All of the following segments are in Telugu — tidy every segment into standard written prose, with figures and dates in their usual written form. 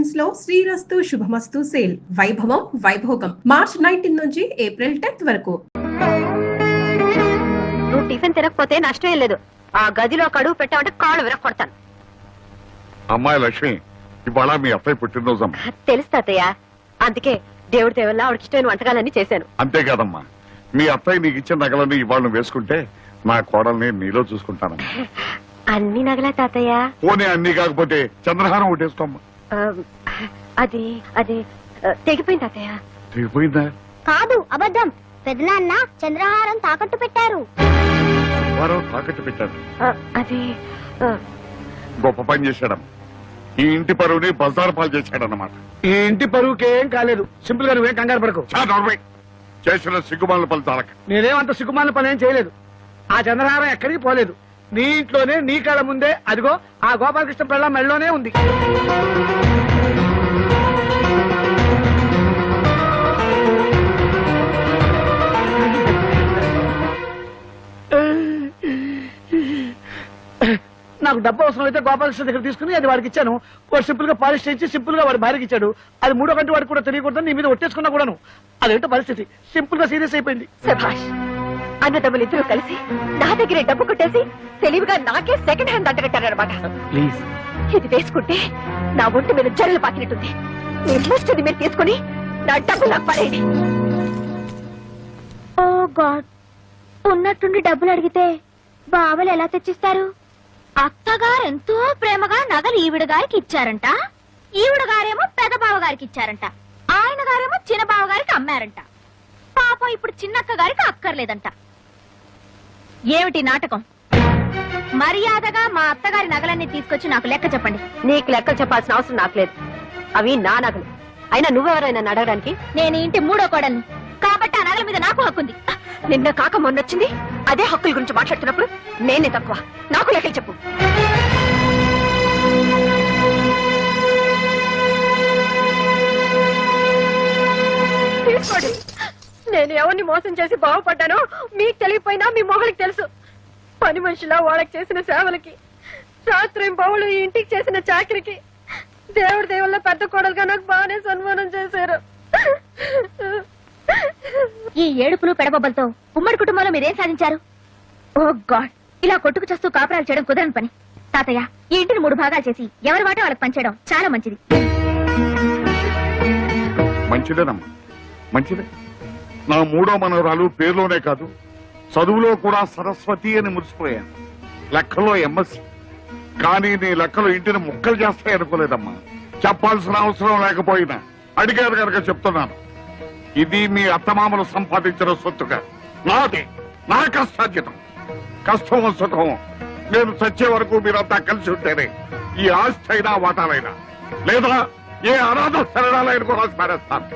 కలెక్షన్స్ లో శ్రీరస్తు శుభమస్తు సేల్ వైభవం వైభోగం మార్చ్ 19 నుంచి ఏప్రిల్ 10th వరకు. నువ్వు టిఫిన్ తినకపోతే నష్టం లేదు. ఆ గదిలో కడుగు పెట్టామంటే కాళ్ళు విరక్కొడతాను. అమ్మాయి లక్ష్మి, ఇవాళ మీ అత్తయ్య పుట్టినరోజు. తెలుసు తాతయ్య, అందుకే దేవుడి దేవల్ల ఆవిడకి ఇష్టమైన వంటకాలన్నీ చేశాను. అంతేకాదమ్మా, మీ అత్తయ్య నీకు ఇచ్చిన నగలన్నీ ఇవాళ వేసుకుంటే నా కోడల్ని నీలో చూసుకుంటాను. అన్ని నగలా తాతయ్య? పోనీ అన్ని కాకపోతే చంద్రహారం ఒకటేసుకోమ్మా. అది అది తెగిపోయింది తాతయ్య. తెగిపోయిందా? కాదు, అబద్ధం. పెద్దనాన్న చంద్రహారం తాకట్టు పెట్టారు. వారు తాకట్టు పెట్టారు. అది గొప్ప పని చేశాడమ్మా. ఈ ఇంటి పరువుని బజార్ పాలు చేశాడన్నమాట. ఈ ఇంటి పరువుకేం కాలేదు. సింపుల్ గా నువ్వేం కంగారు పడకు. చేసిన సిగ్గుమాల పని తాలక. నేనేమంత సిగ్గుమాల పని ఏం చేయలేదు. ఆ చంద్రహారం ఎక్కడికి పోలేదు. నీ ఇంట్లోనే, నీ కళ్ళ ముందే, అదిగో ఆ గోపాలకృష్ణ పిల్ల మెళ్ళలోనే ఉంది. నాకు డబ్బు అవసరం అయితే గోపాలకృష్ణ దగ్గర తీసుకుని అది వాడికి ఇచ్చాను. వాడు సింపుల్ గా పాలిష్ చేయించి సింపుల్ గా వాడి భార్యకి ఇచ్చాడు. అది 3వ గంట వాడికి కూడా తెలియకూడదు. నీ మీద ఒట్టేసుకున్నా కూడాను. అదేంటో పరిస్థితి. సింపుల్ గా సీరియస్ అయిపోయింది. శభాష్, అన్నదమ్ములు ఇద్దరు కలిసి నా దగ్గరే డబ్బు కొట్టేసి తెలివిగా నాకే సెకండ్ హ్యాండ్ అంటగట్టారనమాట. ప్లీజ్, ఇది వేసుకుంటే నా ఒంటి మీద జరలు పాకినట్టుంది. మీ ముష్టిది మీరు తీసుకుని నా డబ్బు నాకు పడేయండి. ఓ గాడ్, ఉన్నట్టుండి డబ్బులు అడిగితే బావలు ఎలా తెచ్చిస్తారు? అత్తగారు ఎంతో ప్రేమగా నగలు ఈవిడ గారికి ఇచ్చారంట. ఈవిడ గారేమో పెద్ద బావ గారికి ఇచ్చారంట. ఆయన గారేమో చిన్న బావ గారికి అమ్మారంట. పాపం ఇప్పుడు చిన్నక్క గారికి అక్కర్లేదంట. ఏమిటి నాటకం? మర్యాదగా మా అత్తగారి నగలన్నీ తీసుకొచ్చి నాకు లెక్క చెప్పండి. నీకు లెక్కలు చెప్పాల్సిన అవసరం నాకు లేదు. అవి నా నగలు. అయినా నువ్వెవరైనా అడగడానికి? నేను ఇంటి 3వ కోడల్ని కాబట్టి ఆ నగల మీద నాకు హక్కుంది. నిన్న కాక మొన్నొచ్చింది. అదే హక్కుల గురించి మాట్లాడుతున్నప్పుడు నేనే తక్కువ. నాకు లెక్కలు చెప్పు. తీసుకోండి. నేను ఎవరిని మోసం చేసి బాగుపడ్డానో మీకు తెలియపోయినా మీ మొగలికి తెలుసు. పని మనిషిలా వాళ్ళకి చేసిన సేవలకి, రాత్రి బావులు ఈ ఇంటికి చేసిన చాకరికి దేవుడి దేవుళ్ళ పెద్ద కోడలుగా నాకు బాగానే సన్మానం చేశారు. ఈ ఏడుపులు పెడబొబ్బలతో ఉమ్మడి కుటుంబంలో మీరేం సాధించారు? ఓ గాడ్, ఇలా కొట్టుకు చేస్తూ కాపురాలు చేయడం కుదరని పని. తాతయ్య, ఈ ఇంటిని 3 భాగాలు చేసి ఎవరి వాట వాళ్ళకి పంచేయడం చాలా మంచిది. మంచిదేనమ్మా, మంచిదే. నా 3వ మనవరాలు పేరులోనే కాదు, చదువులో కూడా సరస్వతి అని మురిసిపోయాను. లెక్కలో ఎంఎస్సి. కానీ నీ లెక్కలు ఇంటిని ముక్కలు చేస్తాయి అనుకోలేదమ్మా. చెప్పాల్సిన అవసరం లేకపోయినా అడిగారు కనుక చెప్తున్నాను. ఇది మీ అత్తమామలు సంపాదించిన సొత్తుగా నాది, నా కష్టార్జితం. కష్టం సుఖం నేను చచ్చే వరకు మీరంతా కలిసి ఉంటేనే ఈ ఆస్తి అయినా వాటాలైనా, లేదా ఏ అనాథ శరణాలైన కూడా స్మరిస్తాను.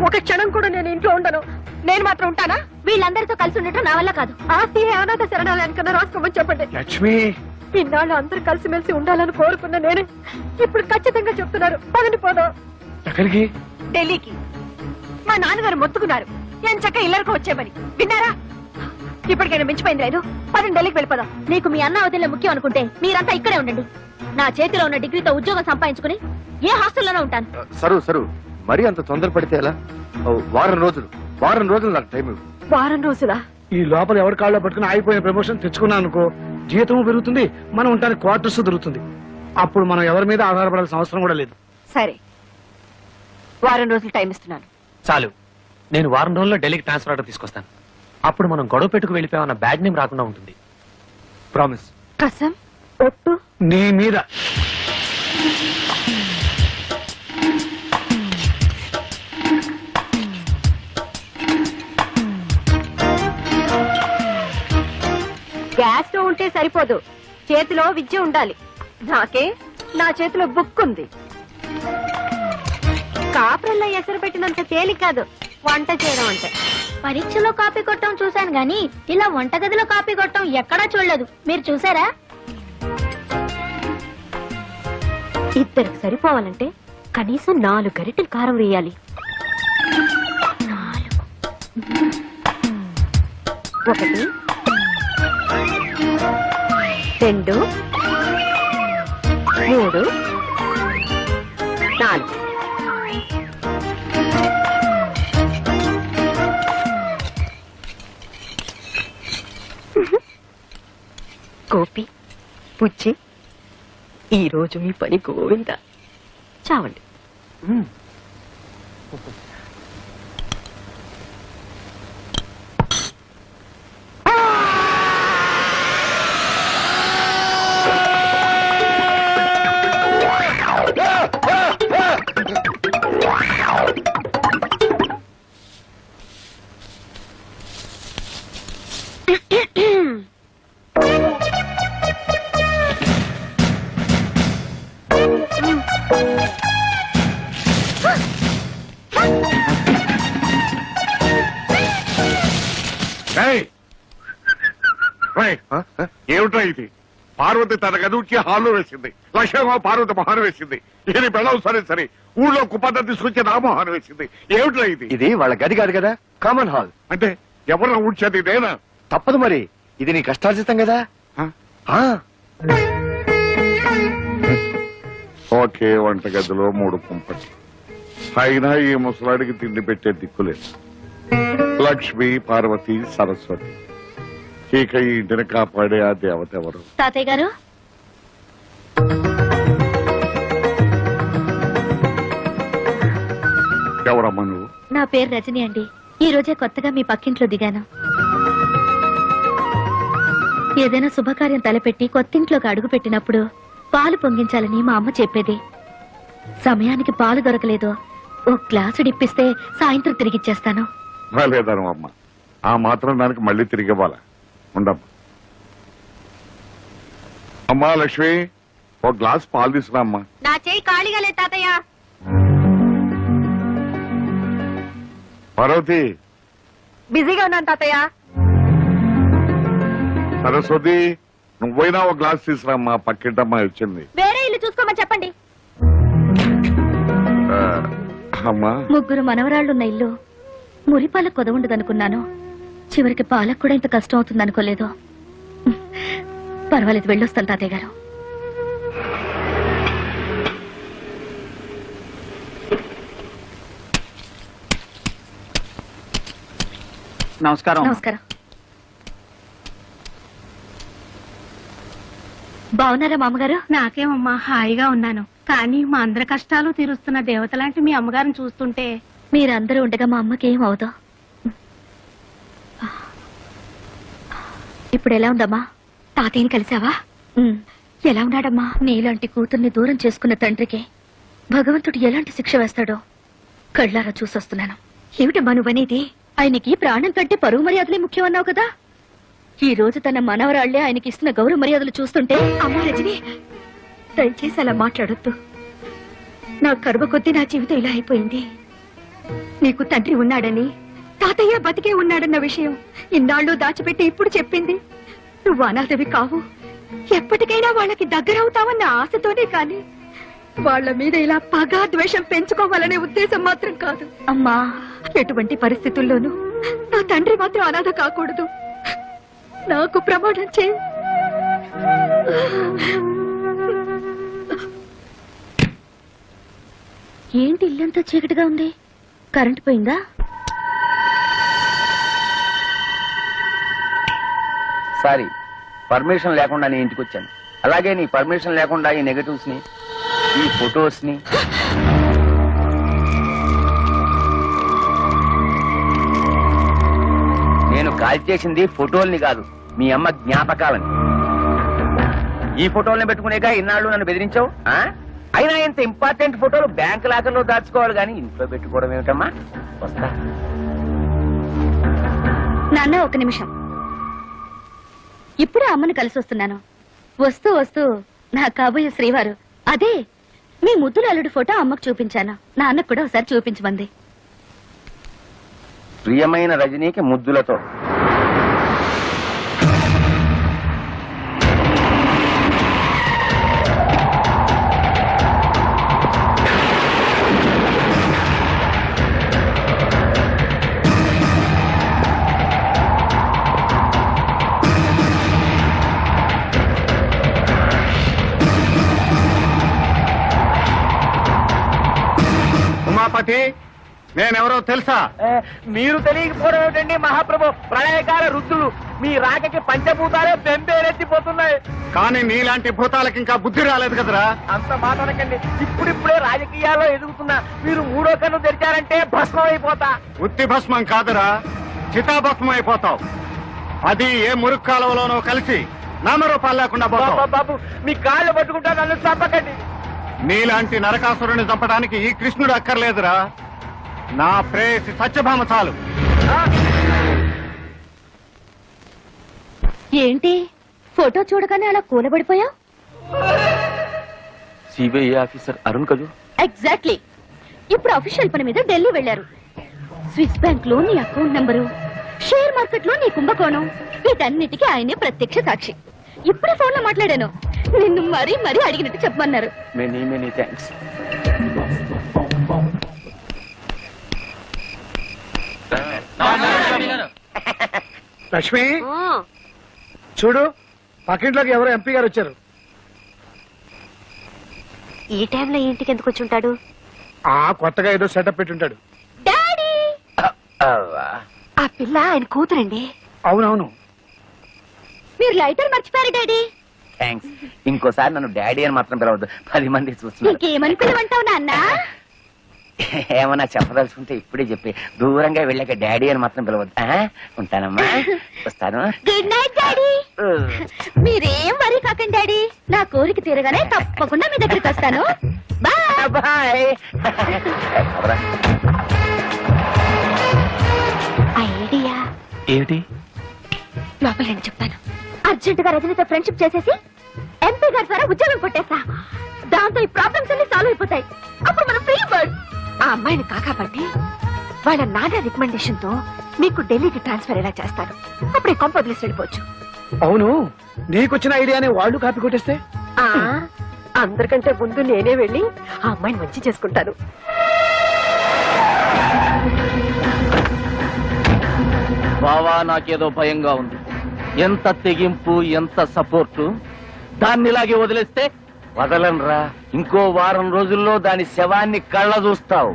ఒక క్షణం కూడా నేను ఇంట్లో ఉండను. నేను మాత్రం ఉంటానా? వీళ్ళందరితో కలిసి ఉండటం నా వల్ల కాదు. ఆస్తి అనాథ శరణాలయానికన్నా రాసుకోమని చెప్పండి. లక్ష్మి, ఇన్నాళ్ళు అందరూ కలిసిమెలిసి ఉండాలని కోరుకున్న నేను ఇప్పుడు ఖచ్చితంగా చెప్తున్నారు. పదని పోదాం. ఎక్కడికి? ఢిల్లీకి. మా నాన్నగారు మొత్తుకున్నారు ఎంచక్క ఇల్లరికి వచ్చేమని. విన్నారా? ఇప్పటికైనా మించిపోయింది లేదు. పదని ఢిల్లీకి వెళ్ళిపోదాం. నీకు మీ అన్న వదిలే ముఖ్యం అనుకుంటే మీరంతా ఇక్కడే ఉండండి. నా చేతిలో ఉన్న డిగ్రీతో ఉద్యోగం సంపాదించుకుని ఏ హాస్టల్లోనే ఉంటాను. సరు మరీ అంత తొందరపడితే ఎలా? వారం రోజులు నాకు టైం ఇవ్వు. వారం రోజులా? ఈ లోపల ఎవరి కాళ్ళలో పట్టుకుని ఆగిపోయిన ప్రమోషన్ తెచ్చుకున్నా అనుకో, జీతం పెరుగుతుంది, మనం ఉంటానికి క్వార్టర్స్ దొరుకుతుంది. అప్పుడు మనం ఎవరి మీద ఆధారపడాల్సిన అవసరం కూడా లేదు. సరే, వారం రోజులు టైం ఇస్తున్నాను. చాలు. నేను వారం రోజుల్లో ఢిల్లీకి ట్రాన్స్ఫర్ ఆర్డర్ తీసుకొస్తాను. అప్పుడు మనం గొడవ పెట్టుకు వెళ్ళిపోయామన్న బ్యాడ్ నేమ్ రాకుండా ఉంటుంది. ప్రామిస్. కసం ఒట్టు. నీ మీద. గ్యాస్ స్టవ్ ఉంటే సరిపోదు, చేతిలో విద్య ఉండాలి. నాకే నా చేతిలో బుక్ ఉంది. కాపురల్లో ఎసరు పెట్టినంత తేలిక కాదు వంట చేయడం అంటే. పరీక్షలో కాపీ కొట్టడం చూశాను గాని ఇలా వంటగదిలో కాపీ కొట్టడం ఎక్కడా చూడలేదు. మీరు చూసారా? ఇద్దరికి సరిపోవాలంటే కనీసం 4 గరిటెలు కారం వేయాలి. 1 2 3 చాలు. గోపి, పుచ్చి, ఈ రోజు మీ పని గోవింద. చావండి. ఏమిటా ఇది? పార్వతి తన గదువుకి హాల్లో వేసింది, లక్ష్మమ్మ పార్వతి మొహాన్ వేసింది. ఇది బెళ్ళవు సరే సరే, ఊళ్ళో కుప్పంతా తీసుకొచ్చి నా మొహాన్ వేసింది. ఏమిటా ఇది? ఇది వాళ్ళ గది కాదు కదా, కామన్ హాల్. అంటే ఎవరు ఊడ్చేది నేనా? తప్పదు మరి, ఇది నీ కష్టార్జితం కదా. ఓకే, వంటగదిలో 3 కుంపటి. అయినా ఈ ముసలాడికి తిండి పెట్టే దిక్కులేదు. లక్ష్మి, పార్వతి, సరస్వతి. ఇక ఈ ఇంటిని కాపాడే ఆ దేవత ఎవరు? తాతయ్య గారు, ఎవరమ్మా నువ్వు? నా పేరు రజని అండి. ఈ రోజే కొత్తగా మీ పక్కింట్లో దిగాను. ఏదైనా శుభకార్యం తలపెట్టి కొత్తింట్లోకి అడుగు పెట్టినప్పుడు పాలు పొంగించాలని మా అమ్మ చెప్పేది. సమయానికి పాలు దొరకలేదు, ఓ గ్లాసు డిప్పిస్తే సాయంత్రం తిరిగిచ్చేస్తాను. లేదను అమ్మ, ఆ మాత్రం దానికి మళ్ళీ తిరిగి ఇవ్వాలా? ఉండమ్మా. అమ్మా లక్ష్మి, ఒక గ్లాస్ పాలు తీసుకురా అమ్మా. నా చేయి ఖాళీగా లేదు తాతయ్య. పార్వతి, బిజీగా ఉన్నాను తాతయ్య. సరస్వతి, నువ్వైనా ఒక గ్లాస్ తీసుకురామ్మా, పక్కింటమ్మా వచ్చింది. వేరే ఇల్లు చూసుకోమని చెప్పండి. ఆ, అమ్మా, 3 మనవరాళ్లున్న ఇల్లు మురిపాల కొదవుండదనుకున్నాను. చివరికి పాలకు కూడా ఇంత కష్టం అవుతుంది అనుకోలేదు. పర్వాలేదు, వెళ్ళొస్తాను తాతయ్య గారు. నమస్కారం. నమస్కారం. బాగున్నారా మామగారు? నాకేమమ్మా, హాయిగా ఉన్నాను. కానీ మా అందరి కష్టాలు తీరుస్తున్న దేవత లాంటి మీ అమ్మగారిని చూస్తుంటే. మీరందరూ ఉండగా మా అమ్మకి ఏం అవుదో. ఇప్పుడు ఎలా ఉందమ్మా? తాతయ్యని కలిసావా? ఎలా ఉన్నాడమ్మా? నీలాంటి కూతుర్ని దూరం చేసుకున్న తండ్రికి భగవంతుడు ఎలాంటి శిక్ష వేస్తాడో కళ్ళారా చూసొస్తున్నాను. ఏమిటమ్మా నువ్వనేది? ఆయనకి ప్రాణం కంటే పరువు మర్యాదలే ముఖ్యం అన్నావు కదా. ఈ రోజు తన మనవరాళ్లే ఆయనకి ఇస్తున్న గౌరవ మర్యాదలు చూస్తుంటే. అమ్మా రజని, దయచేసి అలా మాట్లాడొద్దు. నా కరువ కొద్దీ నా జీవితం ఇలా అయిపోయింది. నీకు తండ్రి ఉన్నాడని, తాతయ్య బతికే ఉన్నాడన్న విషయం ఇన్నాళ్ళు దాచిపెట్టి ఇప్పుడు చెప్పింది. నువ్వు అనాథవి కావు, ఎప్పటికైనా వాళ్ళకి దగ్గరవుతావన్న ఆశతోనే కానీ వాళ్ళ మీద ఇలా పగా ద్వేషం పెంచుకోవాలనే ఉద్దేశం మాత్రం కాదు. అమ్మా, ఎటువంటి పరిస్థితుల్లోనూ నా తండ్రి మాత్రం అనాథ కాకూడదు. నాకు ప్రమాణం చేయి. ఏంటి ఇల్లంతా చీకటిగా ఉంది? కరెంట్ పోయిందా? సారీ, పర్మిషన్ లేకుండా నీ ఇంటికి వచ్చాను. అలాగే నీ పర్మిషన్ లేకుండా ఈ నెగటివ్స్ ని, ఈ ఫొటోస్ ని నేను కాల్ చేసింది ఫోటోల్ని కాదు, మీ అమ్మ జ్ఞాపకాలని. ఈ ఫోటోల్ని పెట్టుకునేగా ఇన్నాళ్ళు నన్ను బెదిరించావు. అయినా ఇంత ఇంపార్టెంట్ ఫోటోలు బ్యాంక్ లాకర్లో దాచుకోవాలి కానీ ఇంట్లో పెట్టుకోవడం ఏమిటమ్మా? వస్తా. నాన్న, ఒక నిమిషం. ఇప్పుడే అమ్మని కలిసి వస్తున్నాను. వస్తూ వస్తూ నా కాబోయే శ్రీవారు, అదే మీ ముద్దుల అల్లుడి ఫోటో అమ్మకు చూపించాను. నాన్నకు కూడా ఒకసారి చూపించమంది. ప్రియమైన రజనీకి ముద్దులతో. ఉమాపతి నేనెవరో తెలుసా? మీరు తెలియకపోవడం ఏమిటండి మహాప్రభు? ప్రళయకాల రుద్రులు మీ రాకకి పంచభూతాలే బెంబేలెత్తిపోతున్నాయి. కానీ నీలాంటి భూతాలకి ఇంకా బుద్ధి రాలేదు కదరా. అంత మాట్లాడకండి. ఇప్పుడిప్పుడే రాజకీయాల్లో ఎదుగుతున్నా మీరు మూడో కన్ను తెరిచారంటే భస్మం అయిపోతా. ఉత్తి భస్మం కాదురా, చితాభస్మం అయిపోతావు. అది ఏ మురుగు కాలువలోనో కలిసి నామరూపాలు లేకుండా పోతావు. బాబు మీ కాళ్ళు పట్టుకుంటా, నన్ను చంపకండి. నీలాంటి నరకాసురుని చంపడానికి ఈ కృష్ణుడు అక్కర్లేదురా, నా ప్రేయసి సత్యభామ చాలు. ఏంటి ఫోటో చూడగానే అలా కూలబడిపోయావు? సిబిఐ ఆఫీసర్ అరుణ్ కదూ? ఎగ్జాక్ట్లీ. ఇప్పుడు అఫీషియల్ పని మీద ఢిల్లీ వెళ్లారు. స్విస్ బ్యాంక్ లో నీ అకౌంట్ నంబరు, షేర్ మార్కెట్ లో నీ కుంభకోణం, వీటన్నిటికీ ఆయనే ప్రత్యక్ష సాక్షి. ఇప్పుడే ఫోన్ లో మాట్లాడాను. నిన్ను మరీ మరీ అడిగినట్టు చెప్పమన్నారు. Many many thanks. లక్ష్మి చూడు, పక్కింట్లోకి ఎవరో ఎంపీ గారు వచ్చారు. ఈ టైంలో ఇంటికి ఎందుకు వచ్చి ఉంటాడు? కొత్తగా ఏదో సెటప్ పెట్టుంటాడు. డాడీ, ఆ పిల్ల ఆయన కూతురండి. అవునవును. మీరు లైటర్ మర్చిపోయారు డాడీ. థ్యాంక్స్. ఇంకోసారి నన్ను డాడీ అని మాత్రం పిలవద్దు, 10 మంది చూస్తున్నారు. ఇంకేమని పిలవంటావు నాన్న? ఏమన్నా చెప్పదలుచుకుంటే ఇప్పుడే చెప్పి దూరంగా వెళ్ళాక డాడీ అని మాత్రం పిలవద్దు. ఉంటానమ్మా, వస్తాను. Good night daddy. మీరేం వరీ కాకండి డాడీ, నా కోరిక తీరగానే తప్పకుండా మీ దగ్గరికి వస్తాను. Bye bye. ఐడియా ఏమిటి? లోపల నేను చెప్తాను. అర్జెంట్ గా రజనీతో ఫ్రెండ్షిప్ చేసేసి ఎంపీ గారి ద్వారా ఉద్యోగం కొట్టేస్తా. దాంతో ఈ ప్రాబ్లమ్స్ అన్ని సాల్వ్ అయిపోతాయి. అప్పుడు మనం ఫ్రీ బర్డ్. ఆ అమ్మాయిని కాకాపట్టి వాళ్ళ నాన్న రికమెండేషన్ తో మీకు ఢిల్లీకి ట్రాన్స్ఫర్ ఎలా చేస్తారు. అప్పుడే కొంప వదిలేసి వెళ్ళిపోవచ్చు. అవును, నీకొచ్చిన ఐడియానే వాళ్ళు కాపీ కొట్టేస్తే? అందరికంటే ముందు నేనే వెళ్ళి ఆ అమ్మాయిని మంచి చేసుకుంటాను. బావా, నాకేదో భయంగా ఉంది. ఎంత తెగింపు, ఎంత సపోర్టు. దాన్ని ఇలాగే వదిలేస్తే వదలనరా. ఇంకో వారం రోజుల్లో దాని శవాన్ని కళ్ళ చూస్తావు.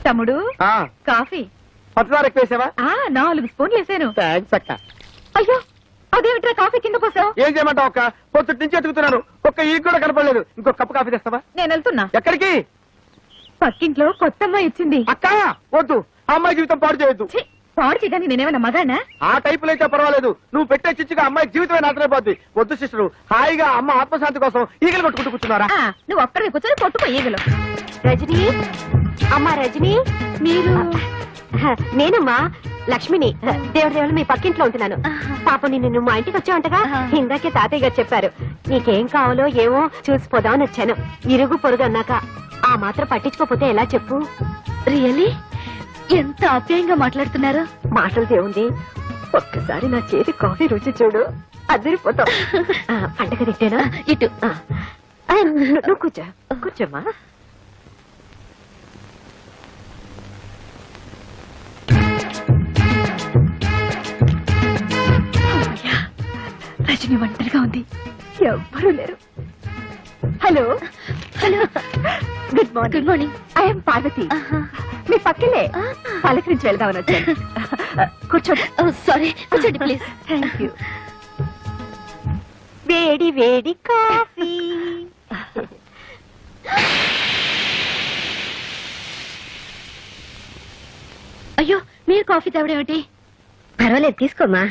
తమ్ముడు, కాఫీ పచ్చదార ఎక్కువేసావా? 4 స్పూన్లు వేసాను. థ్యాంక్స్ అక్క. అయ్యో, అదేమిట్రా కాఫీ కింద పోసావు? ఏం చేయమంటావు అక్క? పొద్దుటి నుంచి ఎతుకుతున్నాను, ఒక్క ఈ కూడా కనపడలేదు. ఇంకో కప్పు కాఫీ తెస్తావా? నేను వెళ్తున్నా. ఎక్కడికి? పక్కింట్లో కొత్త అమ్మాయి వచ్చింది. అక్క వద్దు, ఆ అమ్మాయి జీవితం పాడు చేయొద్దు. పాడు చేయగానే నేనేమన్నా మగానా? ఆ టైపులో అయితే పర్వాలేదు, నువ్వు పెట్టే చిచ్చుగా అమ్మాయి జీవితమే నాటమైపోద్ది. వద్దు సిస్టరు, హాయిగా అమ్మ ఆత్మశాంతి కోసం ఈగలు కొట్టుకుంటూ కూర్చున్నారా? నువ్వు ఒక్కడికి కూర్చొని కొట్టుకో ఈగలు. రజనీ, అమ్మా రజనీ, మీరు? నేనమ్మా లక్ష్మిని. దేవుడు మీ పక్కింట్లో ఉంటున్నాను. పాప నిన్ను మా ఇంటికి వచ్చావంటగా? ఇందాకే తాతయ్య గారు చెప్పారు. నీకేం కావాలో ఏమో చూసిపోదామని వచ్చాను. ఇరుగు పొరుగు అన్నాక ఆ మాత్రం పట్టించుకోపోతే ఎలా చెప్పు? రియలీ ఎంత ఆప్యాయంగా మాట్లాడుతున్నారు. మాటలతో ఉంది, ఒక్కసారి నా చేతి కాఫీ రుచి చూడు, అదిరిపోతావు. పండగ తిట్టేనా? ఇటు నువ్వు కూర్చో, కూర్చోమ్మా. రజని ఒంటరిగా ఉంది, ఎవ్వరూ లేరు. Hello hello, good morning. Good morning. I'm Parvati. మీ పక్కనే పలకరించి వెళ్దామని వచ్చాను. కూర్చోండి. సారీ, కూర్చోండి ప్లీజ్. Thank you. వేడి వేడి కాఫీ. అయ్యో, మీరు కాఫీ తాగడేమిటి? పర్వాలేదు, తీసుకోమ్మా.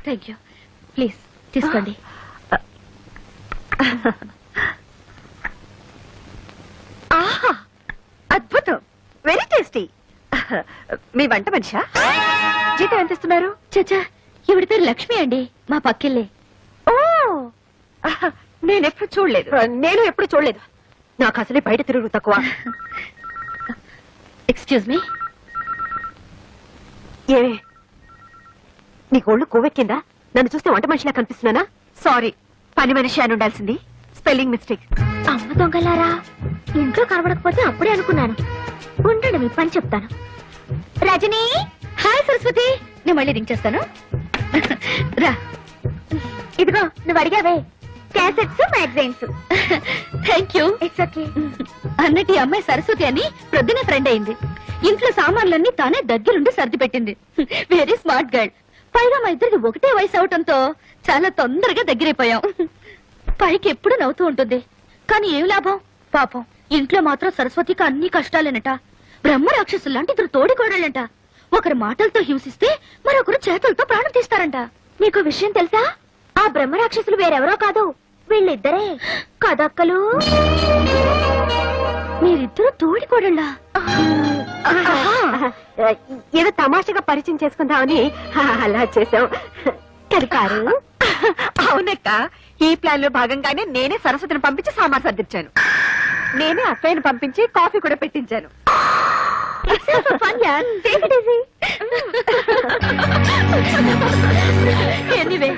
Thank you. ప్లీజ్ తీసుకోండి. ఆహా, అద్భుతం, వెరీ టేస్టీ. మీ వంట మనిషా? జీతం ఎంత ఇస్తున్నారు? చచ్చా, ఈవిడ పేరు లక్ష్మి అండి, మా పక్కిల్లే. ఓ, నేనెప్పుడు చూడలేదు. నేను ఎప్పుడు చూడలేదు. నాకు అసలే బయట తిరుగు తక్కువ. Excuse me. ఏమే, నీకు ఒళ్ళు కొవ్వెక్కిందా? నన్ను చూస్తే వంట మనిషిలా కనిపిస్తున్నానా? సారీ, పని మనిషి అని ఉండాల్సింది. Spelling mistake. అమ్మ దొంగలారా, ఇంట్లో కనబడకపోతే అప్పుడే అనుకున్నాను. ఉండండి, మీ పని చెప్తాను. రజనీ. హాయ్ సరస్వతి, నేను మళ్ళీ రింగ్ చేస్తాను. రా. ఇదిగో, నువ్వు అడిగావే, cassettes magazines. Thank you. It's okay. అన్నట్టు ఈ అమ్మాయి సరస్వతి అని ప్రొద్దునే ఫ్రెండ్ అయింది. ఇంట్లో సామాన్లన్నీ తానే దగ్గరుండి సర్ది పెట్టింది. Very smart girl. పైగా మా ఇద్దరికి ఒకటే వయసు అవటంతో చాలా తొందరగా దగ్గరైపోయాం. పైకి ఎప్పుడు నవ్వుతూ ఉంటుంది, కానీ ఏం లాభం పాపం. ఇంట్లో మాత్రం సరస్వతికి అన్ని కష్టాలేనట. బ్రహ్మ రాక్షసులు లాంటి ఇద్దరు తోడికోడళ్ళంట. ఒకరి మాటలతో హింసిస్తే మరొకరు చేతులతో ప్రాణం తీస్తారంట. నీకు విషయం తెలుసా? ఆ బ్రహ్మ రాక్షసులు వేరెవరో కాదు, వీళ్ళిద్దరే కదక్కలు. మీరిద్దరు తోడికోడళ్ళా? ఏదో తమాషగా పరిచయం చేసుకుందామని అలా చేసాం. కరికారు. అవునక్క, ఈ ప్లాన్ లో భాగంగానే నేనే సరస్వతిని పంపించి సామాన్ సర్దించాను. నేనే అక్కయ్యను పంపించి కాఫీ కూడా పెట్టించాను. ఎనీవే,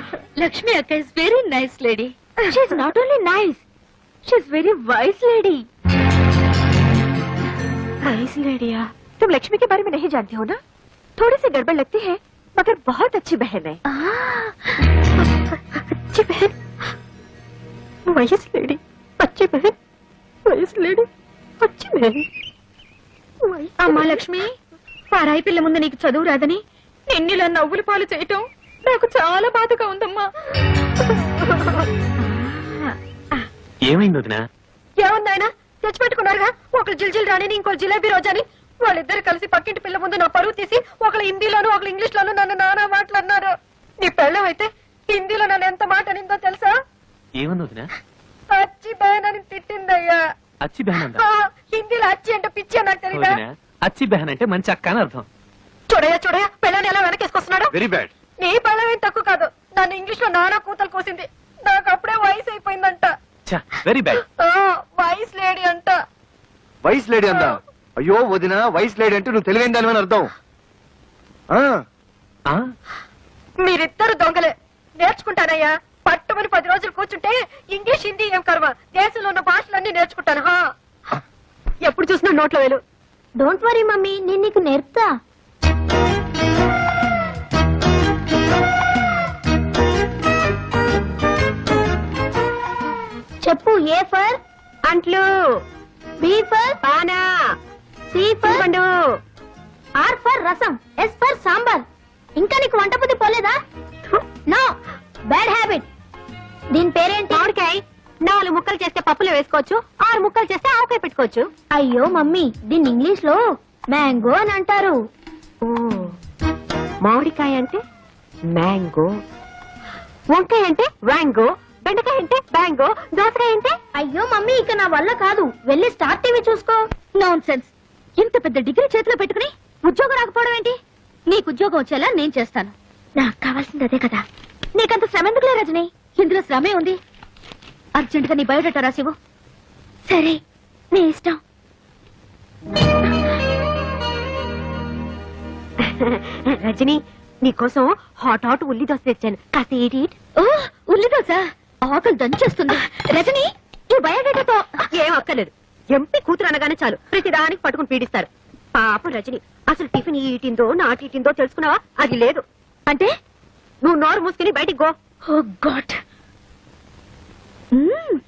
లక్ష్మి అక్క is very nice lady. She is not only nice, she is very wise lady. Nice लेडिया, तुम लक्ष्मी के बारे में नहीं जानती हो ना? थोड़ी सी गड़बड़ लगती है मगर बहुत अच्छी बहन है. अच्छी बहन, वाइस लेडी, अच्छी बहन, वाइस लेडी, अच्छी बहन. అమ్మా లక్ష్మి, పరాయి పిల్ల ముందు నీకు చదువు రాదని నిన్నిలా నవ్వులు పాలు చేయటం నాకు చాలా బాధగా ఉందమ్మా. ఏమైంది వదినా? ఏముందాయన తెచ్చిపెట్టుకున్నారుగా, ఒకరు జిల్జిల్ రాణిని ఇంకో జిలేబీ రోజాని. వాళ్ళిద్దరు కలిసి పక్కింటి పిల్ల ముందు నా పరువు తీసి ఒకళ్ళు హిందీలోను ఒకళ్ళు ఇంగ్లీష్ లోను నన్ను నానా మాట్లాడినారు. నీ పెళ్ళం అయితే హిందీలో నన్ను ఎంత మాట అనిందో తెలుసా? ఏముంది వదినా? అచ్చి బహన్ అని తిట్టిందయ్యా. అచ్చి బెహన్ అందా? హిందీలో అచ్చి అంటే పిచ్చి అని నాకు తెలీదా? వదినా, అచ్చి బెహన్ అంటే మంచి అక్క అని అర్థం. చూడయా పెళ్ళని ఎలా వెనకేసుకొస్తున్నాడు. Very bad. నీ పెళ్ళం ఏం తక్కువ కాదు, నన్ను ఇంగ్లీష్ లో నానా కూతలు కోసింది. నాకు అప్పుడే వయసు అయిపోయిందంట. Very bad. వయసు లేడీ అంట. వైస్ లేడీ అందా? అయ్యో వదిన, వైస్ లేడీ అంటే నువ్వు తెలివైన దాని అర్థం. మీరిద్దరు దొంగలే. నేర్చుకుంటానయ్యా, పట్టుమని 10 రోజులు కూర్చుంటే ఇంగ్లీష్ హిందీ ఏం కర్మ, దేశంలో ఉన్న భాషలన్నీ నేర్చుకుంటాను. ఎప్పుడు చూసినా నోట్లో వేలు. డోంట్ వరీ మమ్మీ, నేను నీకు నేర్పుతా. చెప్పు. ఏ ఫర్ అంట్లు, బి ఫర్ పానా, సి ఫర్ పండు, ఆర్ ఫర్ రసం, ఎస్ ఫర్ సాంబార్. ఇంకా నీకు వంట బుద్ధి పోలేదా? No, bad habit. దీని పేరేంటి? మామిడికాయ. 4 ముక్కలు చేస్తే పప్పులో వేసుకోవచ్చు, 6 ముక్కలు చేస్తే ఆవకాయ పెట్టుకోవచ్చు. అయ్యో మమ్మీ, దీన్ని ఇంగ్లీష్ లో మ్యాంగో అని అంటారు. మామిడికాయ అంటే మ్యాంగో, వంకాయ అంటే వ్యాంగో, బెండకాయ అంటే బ్యాంగో, దోసకాయ అంటే. అయ్యో మమ్మీ, ఇక నా వల్ల కాదు. వెళ్ళి స్టార్ టీవీ చూసుకో. Non sense. ఇంత పెద్ద డిగ్రీ చేతిలో పెట్టుకుని ఉద్యోగం రాకపోవడం ఏంటి? నీకు ఉద్యోగం వచ్చేలా నేను చేస్తాను. నాకు కావాల్సింది అదే కదా. నీకంత శ్రమ ఎందుకులే రజని, ఇందులో శ్రమే ఉంది. అర్జెంట్ గా నీ బయోడేటా రాసివ్వు. సరే, నీ ఇష్టం. రజని, నీకోసం హాట్ ఉల్లి దోశ తెచ్చాను, కాస్త ఈట్. ఓ, ఉల్లిదోస ఆకలి దంచేస్తుంది. రజని, ఈ బయోడేటాతో ఏం అక్కర్లేదు. ఎంపీ కూతురు అనగానే చాలు ప్రతిదానికి పట్టుకుని పీడిస్తారు. పాపం రజని, అసలు టిఫిన్ ఈటిందో నాటిందో తెలుసుకున్నావా? అది లేదు. అంటే నువ్వు నోరు మూసుకుని బయటికి గో. ఓ గాడ్,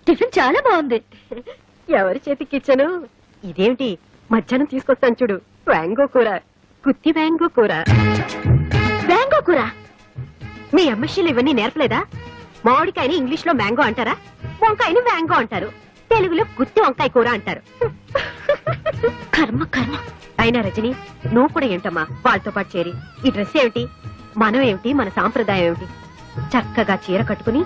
టిఫిన్ చాలా బాగుంది. ఎవరి చేతికి ఇచ్చాను? ఇదేమిటి, మధ్యాహ్నం తీసుకొస్తాను చూడు, వ్యాంగో కూర, గుత్తి వ్యాంగో కూర. మ్యాంగో కూర? మీ అమ్మశీలు ఇవన్నీ నేర్పలేదా? మామిడికాయని ఇంగ్లీష్ లో మ్యాంగో అంటారా, వంకాయని వ్యాంగో అంటారు, తెలుగులో గుత్తి వంకాయ కూర అంటారు. కర్మ కర్మ. అయినా రజని, నువ్వు కూడా ఏంటమ్మా వాళ్ళతో పాటు చేరి? ఈ డ్రెస్ ఏమిటి, మనం ఏమిటి, మన సాంప్రదాయం ఏమిటి? చక్కగా చీర కట్టుకుని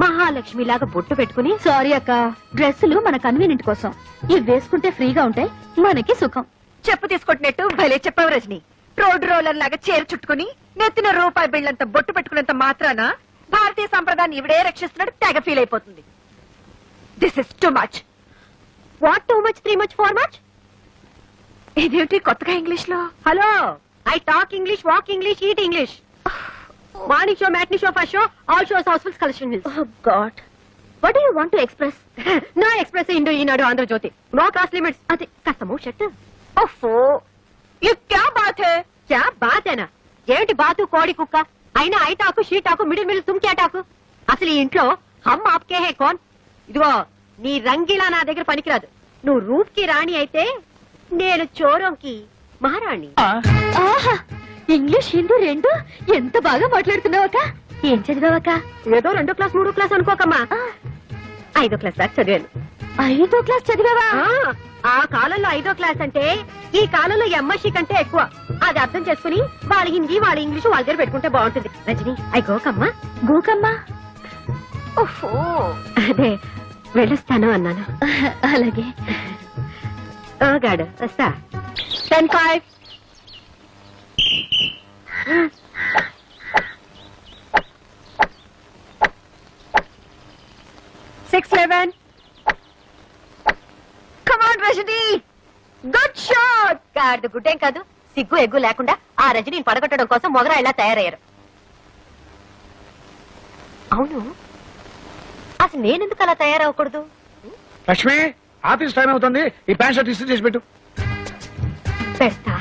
మహాలక్ష్మిలాగా బొట్టు పెట్టుకుని. సారీ అక్క, డ్రెస్సులు మన కన్వీనియంట్ కోసం. ఇవి వేసుకుంటే ఫ్రీగా ఉంటాయి, మనకి సుఖం. చెప్పు తీసుకొట్టినట్టు భలే చెప్పావు రజని. రోడ్డు రోలర్ లాగా చీర చుట్టుకుని నెత్తిన రూపాయి బిళ్ళంత బొట్టు పెట్టుకున్నంత మాత్రాన భారతీయ సంప్రదాయాన్ని ఇవిడే రక్షిస్తున్నాడు తెగ ఫీల్ అయిపోతుంది. This is too much. What too much, 3 much, 4 much? ఇదేమిటి కొత్తగా ఇంగ్లీష్ లో? Hello, I talk English, walk English, eat English. Morning show, matinee show, first show, all shows housefulls, collection hills. Oh God, what do you want to express? No express Indo Eenadu Andhrajyothi, no class limits. అది కాస్త మూవ్ షర్ట్. ఓఫో, ये क्या बात है? क्या बात है ना? ఏమిటి బాతు కోడి కుక్క అయినా ఐటాకు షీటాకు మిడిల్ తుమ్ క్యాటాకు? అసలు ఈ ఇంట్లో హమ్ ఆప్కే హే కోన్? ఇదిగో నీ రంగిలా నా దగ్గర పనికిరాదు. నువ్వు రూప్ కి రాణి అయితే నేను చోరంకి మహారాణి. ఆహా ఇంగ్లీష్ హిందీ రెండు ఎంత బాగా మాట్లాడుతున్నావక్క. ఏం చదివావక్క? ఏదో 2వ క్లాస్ 3వ క్లాస్ అనుకోకమ్మా, 5వ క్లాస్ దాకా చదివాను. 5వ క్లాస్ చదివావా? ఆ కాలంలో 5వ క్లాస్ అంటే ఈ కాలంలో ఎంఎస్సీ కంటే ఎక్కువ. అది అర్థం చేసుకుని వాళ్ళ హిందీ వాళ్ళ ఇంగ్లీష్ వాళ్ళ దగ్గర పెట్టుకుంటే బాగుంటుంది. రజని అయి గోకమ్మా. గోకమ్మా? ఓహో అదే వెళ్ళొస్తాను అన్నాను. అలాగే. గాడు వస్తా. 10-5. Rajini good shot. గాడిద గుడ్డేం కాదు, సిగ్గు ఎగ్గు లేకుండా ఆ రజనీని పడగొట్టడం కోసం మొగరా ఇలా తయారయ్యారు. అవును, అసలు నేనెందుకు అలా తయారవ్వకూడదు? లక్ష్మి ఆఫీస్ టైం అవుతుంది, ఈ ప్యాంట్ షర్ట్ ఇస్త్రీ చేసి పెట్టు. పెడతా.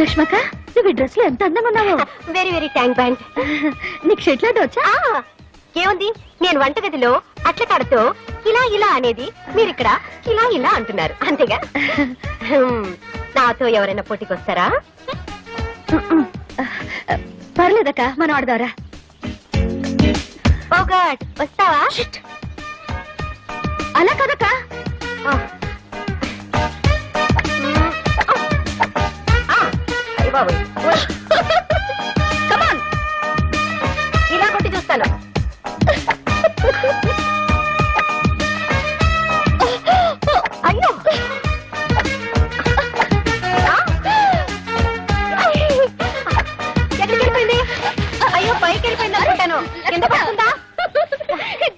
లక్ష్మక్క నువ్వు ఈ డ్రెస్ లో ఎంత అందంగా ఉన్నావు. Very very thank band. నీకు షెట్లాట వచ్చా? ఏముంది, నేను వంటగదిలో అట్ల కాడతో ఇలా ఇలా అనేది మీరిక్కడ ఇలా ఇలా అంటున్నారు అంతేగా. నాతో ఎవరైనా పోటీకి వస్తారా? పర్లేదక్క, మనం ఆడదారా. ఓ గాడ్, వస్తావా? అలా కదక్క. కమాన్, ఇలా కొట్టి చూస్తాను. అయ్యో ఎక్కడికి వెళ్ళిపోయింది? అయ్యో పైకి వెళ్ళిపోయింది అనుకుంటాను. ఎంత పడుతుందా?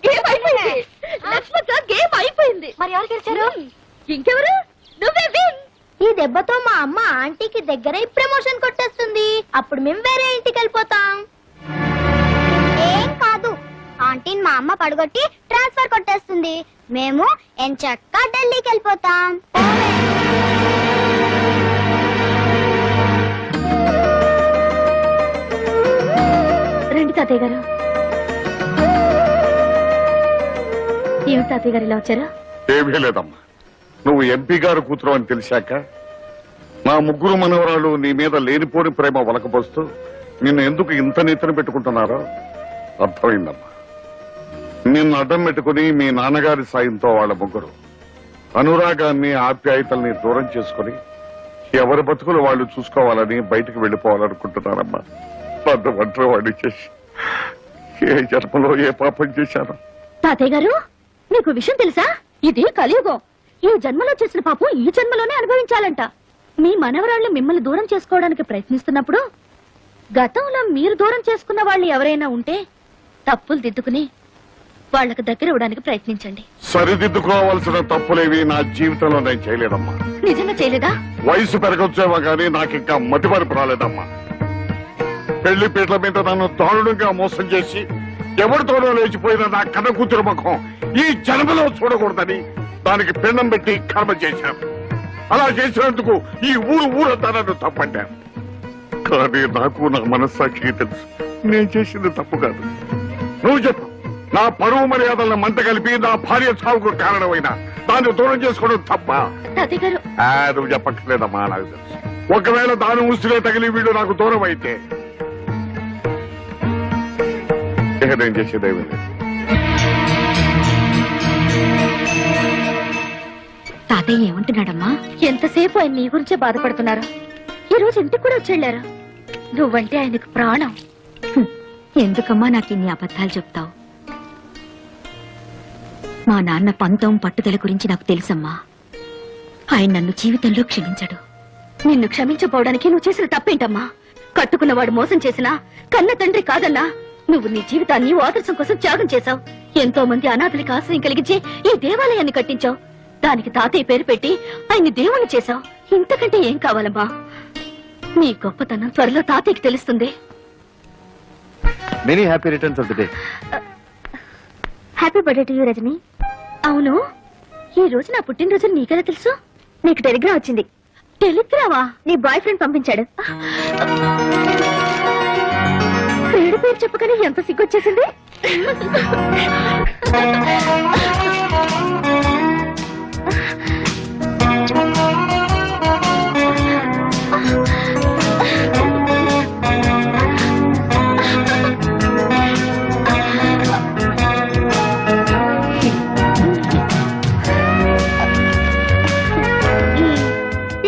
గేమ్ అయిపోయింది లక్ష్మక్క, గేమ్ అయిపోయింది. మరి ఎవరు గెలిచారు? ఇంకెవరు? నువ్వే విన్. ఈ దెబ్బతో మా అమ్మ ఆంటీకి దగ్గర ప్రమోషన్ కొట్టేస్తుంది. అప్పుడు మేము వేరే ఇంటికి వెళ్ళిపోతాం. ఏం కాదు, ఆంటీని మా అమ్మ పడగొట్టి ట్రాన్స్ఫర్ కొట్టేస్తుంది. మేము ఎంచక్కా ఢిల్లీకి వెళ్ళిపోతాం. రండి తాతయ్య గారు. ఏమి తాతయ్య గారు ఇలా వచ్చారు? ఏమీ లేదమ్మా, నువ్వు ఎంపీ గారు కూతురు అని తెలిసాక నా ముగ్గురు మనవరాలు నీ మీద లేనిపోని ప్రేమ వలకపోస్తూ నిన్ను ఎందుకు ఇంత నెత్తిన పెట్టుకుంటున్నారో అర్థమైందమ్మా. నిన్ను అడ్డం పెట్టుకుని మీ నాన్నగారి సాయంతో వాళ్ళ ముగ్గురు అనురాగాన్ని ఆప్యాయతల్ని దూరం చేసుకుని ఎవరి బతుకులు వాళ్ళు చూసుకోవాలని బయటకు వెళ్లిపోవాలనుకుంటున్నారమ్మా. నన్ను ఒంటరి వాడిని చేసి ఏ జన్మలో ఏ పాపం చేశాను. తాతయ్య గారు మీకు విషయం తెలుసా? ఇది కలియుగం. ఈ జన్మలో చేసిన పాపం ఈ జన్మలోనే అనుభవించాలంట. మీ మనవరాళ్లు మిమ్మల్ని దూరం చేసుకోవడానికి ప్రయత్నిస్తున్నప్పుడు గతంలో మీరు దూరం చేసుకున్న వాళ్ళు ఎవరైనా ఉంటే తప్పులు దిద్దుకుని వాళ్ళకి దగ్గర ఇవ్వడానికి ప్రయత్నించండి. సరిదిద్దుకోవాల్సిన తప్పులేవి నా జీవితంలో నేను చేయలేదమ్మా. నిజంగా చేయలేదా? వయసు పెరగొచ్చేవా గానీ నాకింకా మతిమరుపు రాలేదమ్మా. పెళ్లి పీటల మీద నన్ను దారుణంగా మోసం చేసి ఎవరితోనో లేచిపోయిన నా కన్న కూతురు ముఖం ఈ జన్మలో చూడకూడదని దానికి పిండం పెట్టి కర్మ చేశాను. అలా చేసినందుకు ఈ ఊరంతా నన్ను తప్పంటాను. కానీ నాకు నా మనస్సాక్షికి తెలుసు నేను చేసింది తప్పు కాదు. నువ్వు చెప్పు, నా పరువు మర్యాదలను మంట కలిపి నా భార్య చావుకు కారణమైన దాన్ని దూరం చేసుకోవడం తప్ప? తాతయ్య గారు నువ్వు చెప్పక్కర్లేదమ్మా, నాకు తెలుసు. ఒకవేళ దాని ఉసిరే తగిలి వీడు నాకు దూరం అయితే ఇక నేను చేసేదేమీ లేదు. తాతయ్య ఏమంటున్నాడమ్మా? ఎంతసేపు ఆయన నీ గురించే బాధపడుతున్నారు. ఈ రోజు ఇంటికి కూడా వచ్చేళ్లారు. నువ్వంటే ఆయనకు ప్రాణం. ఎందుకమ్మా నాకు ఇన్ని అబద్ధాలు చెప్తావు? మా నాన్న పంతం పట్టుదల గురించి నాకు తెలుసమ్మా. ఆయన నన్ను జీవితంలో క్షమించడు. నిన్ను క్షమించపోవడానికి నువ్వు చేసిన తప్పేంటమ్మా? కట్టుకున్నవాడు మోసం చేసినా కన్న తండ్రి కాదన్నా నువ్వు నీ జీవితాన్ని ఆదర్శం కోసం త్యాగం చేశావు. ఎంతో మంది అనాథలకి ఆశ్రయం కలిగించి ఈ దేవాలయాన్ని కట్టించావు. దానికి తాతయ్య పేరు పెట్టి ఆయన్ని దేవుణ్ణి చేశావు. ఇంతకంటే ఏం కావాలమ్మా? నీ గొప్పతనం త్వరలో తాతయ్యకి తెలుస్తుంది. Many happy returns of the day. Happy birthday to you Rajini. అవును, ఈ రోజు నా పుట్టినరోజు నీకెలా తెలుసు? నీకు టెలిగ్రామ్ వచ్చింది. టెలిగ్రామా? నీ బాయ్ ఫ్రెండ్ పంపించాడు. పేరు పేరు చెప్పగానే ఎంత సిగ్గొచ్చేసింది.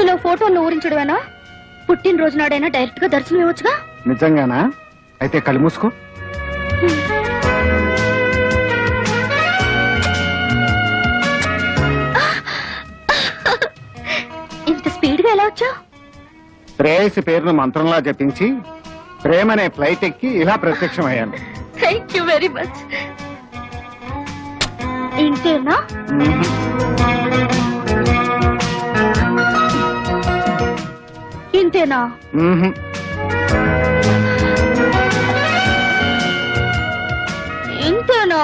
ఇలా ఫోటోలు ఊరించడమేనా? పుట్టినరోజు నాడైనా డైరెక్ట్ గా దర్శనం ఇవ్వచ్చుగా. నిజంగానా? అయితే కళ్ళు మూసుకో. ఇంత స్పీడ్ గా ఎలా వచ్చావు? ప్రేయసి పేరును మంత్రంలా జపించి ప్రేమనే ఫ్లైట్ ఎక్కి ఇలా ప్రత్యక్షమయ్యాను. Thank you very much. ఇంతేనా? ఇంతేనా? ఇంతేనా?